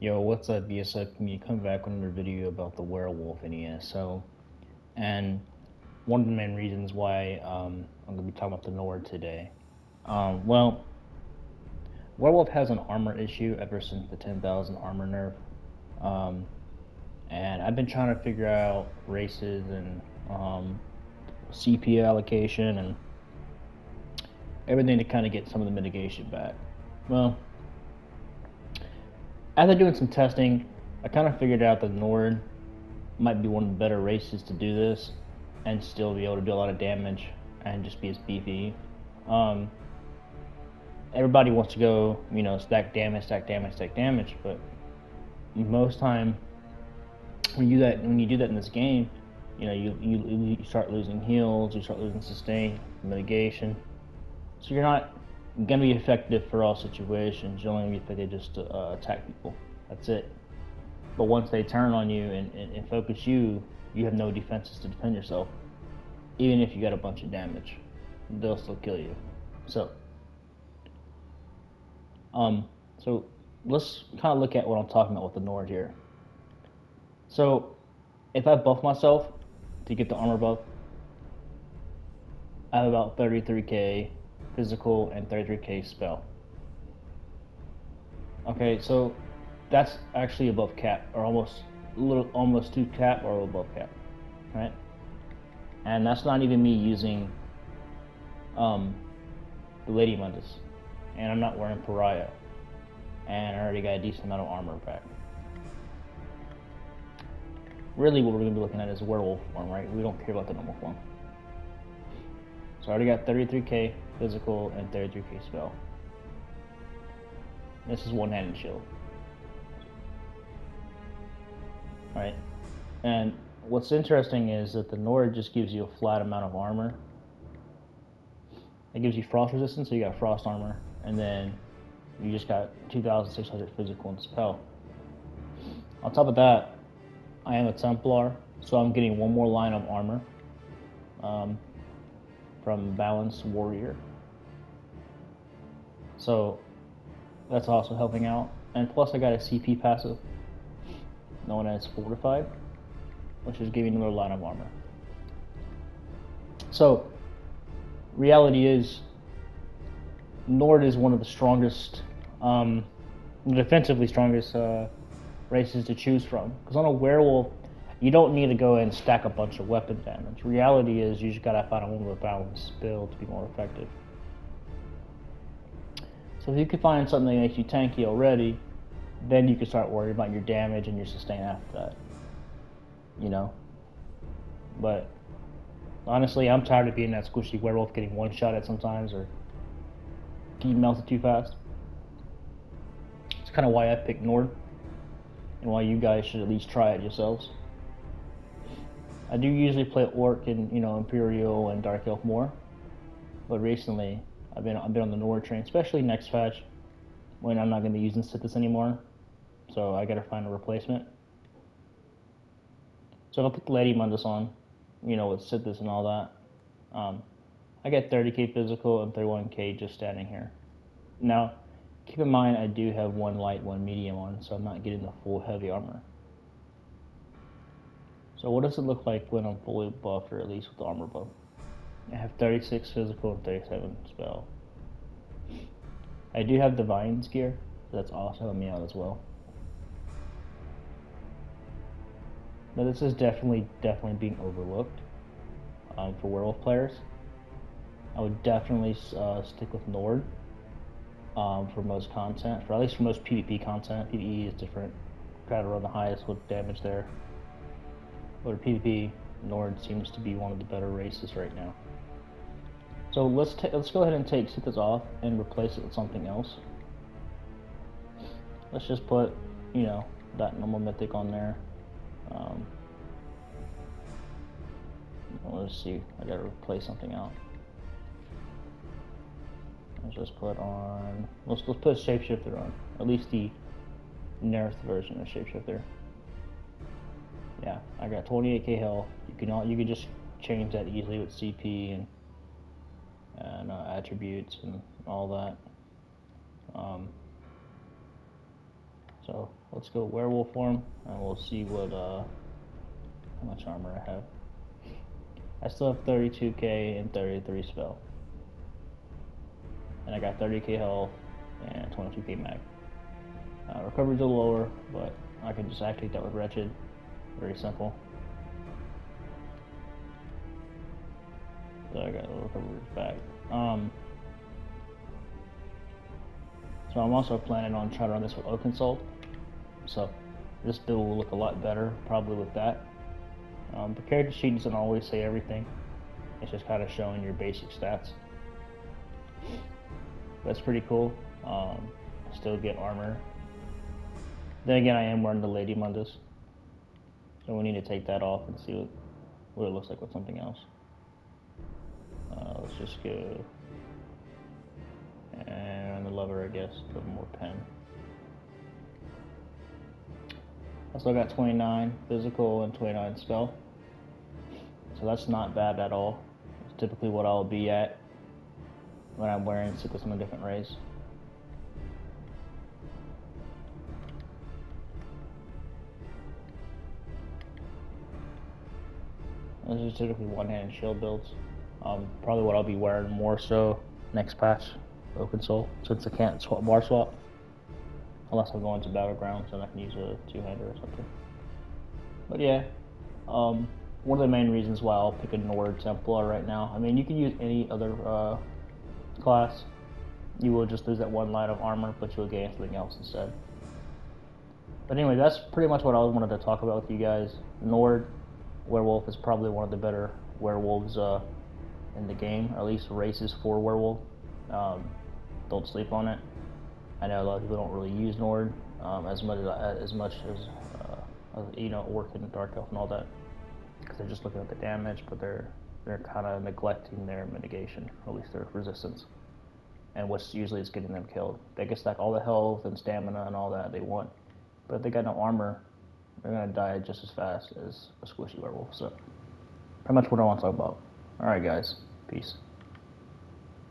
Yo, what's up, ESO community? Come back with another video about the werewolf in ESO. And one of the main reasons why I'm going to be talking about the Nord today. Well, werewolf has an armor issue ever since the 10,000 armor nerf. And I've been trying to figure out races and CP allocation and everything to kind of get some of the mitigation back. Well, after doing some testing, I kind of figured out that Nord might be one of the better races to do this and still be able to do a lot of damage and just be as beefy. Everybody wants to go, stack damage, stack damage, stack damage, but most time when you do that in this game, you start losing heals, you start losing sustain, mitigation. So you're not gonna be effective for all situations. You're only gonna be effective just to attack people. That's it. But once they turn on you and focus you, you have no defenses to defend yourself. Even if you got a bunch of damage, they'll still kill you. So let's kind of look at what I'm talking about with the Nord here. So if I buff myself to get the armor buff, I have about 33k physical and 33k spell. Okay, so that's actually above cap, or almost to cap or above cap, right? And that's not even me using the Lady Mundus, and I'm not wearing Pariah, and I already got a decent amount of armor back. Really, what we're going to be looking at is werewolf form, right? We don't care about the normal form. So I already got 33k physical and 33k spell. This is one-handed shield. Alright, and what's interesting is that the Nord just gives you a flat amount of armor. It gives you frost resistance, so you got frost armor, and then you just got 2,600 physical and spell. On top of that, I am a Templar, so I'm getting one more line of armor from Balanced Warrior. So that's also helping out. And plus I got a CP passive known as Fortified, which is giving another line of armor. So reality is Nord is one of the strongest, defensively strongest races to choose from. Because on a werewolf, you don't need to go and stack a bunch of weapon damage. Reality is you just gotta find a more balanced build to be more effective. So if you can find something that makes you tanky already, then you can start worrying about your damage and your sustain after that. But honestly, I'm tired of being that squishy werewolf getting one shot at sometimes or getting melted too fast. It's kind of why I picked Nord and why you guys should at least try it yourselves. I do usually play Orc and Imperial and Dark Elf more, but recently I've been on the Nord train, especially next patch when I'm not going to be using Sithis anymore, so I got to find a replacement. So I'll put the Lady Mundus on, with Sithis and all that. I get 30k physical and 31k just standing here. Now, keep in mind I do have one light, one medium on, so I'm not getting the full heavy armor. So what does it look like when I'm fully buffed, or at least with the armor buff? I have 36 physical and 37 spell. I do have Divine's gear, so that's also helping me out as well. But this is definitely being overlooked for werewolf players. I would definitely stick with Nord for most content, or at least for most PvP content. PvE is different. Try to run the highest with damage there. But for PvP, Nord seems to be one of the better races right now. So let's go ahead and take Sithis off and replace it with something else. Let's just put, that normal mythic on there. Let's see, I gotta replace something out. Let's just put on, let's put Shapeshifter on, at least the nerfed version of Shapeshifter. Yeah, I got 28k health. You can just change that easily with CP and attributes and all that. So let's go werewolf form, and we'll see what how much armor I have. I still have 32k and 33 spell, and I got 30k health and 22k mag. Recovery's a little lower, but I can just activate that with wretched. Very simple. So I got the recovery back. So I'm also planning on trying to run this with Oak Consult. So this build will look a lot better probably with that. The character sheet doesn't always say everything. It's just kind of showing your basic stats. That's pretty cool. Still get armor. Then again, I am wearing the Lady Mundus, so we need to take that off and see what it looks like with something else. Let's just go and the lover, I guess, put more pen. I still got 29 physical and 29 spell, so that's not bad at all. It's typically what I'll be at when I'm wearing Sickness on a different race. Those are typically one-handed shield builds. Probably what I'll be wearing more so next patch, Open Soul, since I can't bar swap. Unless I'm going to Battlegrounds and I can use a two-hander or something. But yeah, one of the main reasons why I'll pick a Nord Templar right now. I mean, you can use any other class. You will just lose that one line of armor, but you'll gain something else instead. But anyway, that's pretty much what I wanted to talk about with you guys. Nord Werewolf is probably one of the better werewolves in the game, or at least races for werewolf. Don't sleep on it. I know a lot of people don't really use Nord as much as you know, Orc and Dark Elf and all that, because they're just looking at the damage, but they're kind of neglecting their mitigation, or at least their resistance, and what's usually is getting them killed. They can stack all the health and stamina and all that they want, but if they got no armor, they're gonna die just as fast as a squishy werewolf. So pretty much what I want to talk about. Alright guys, peace.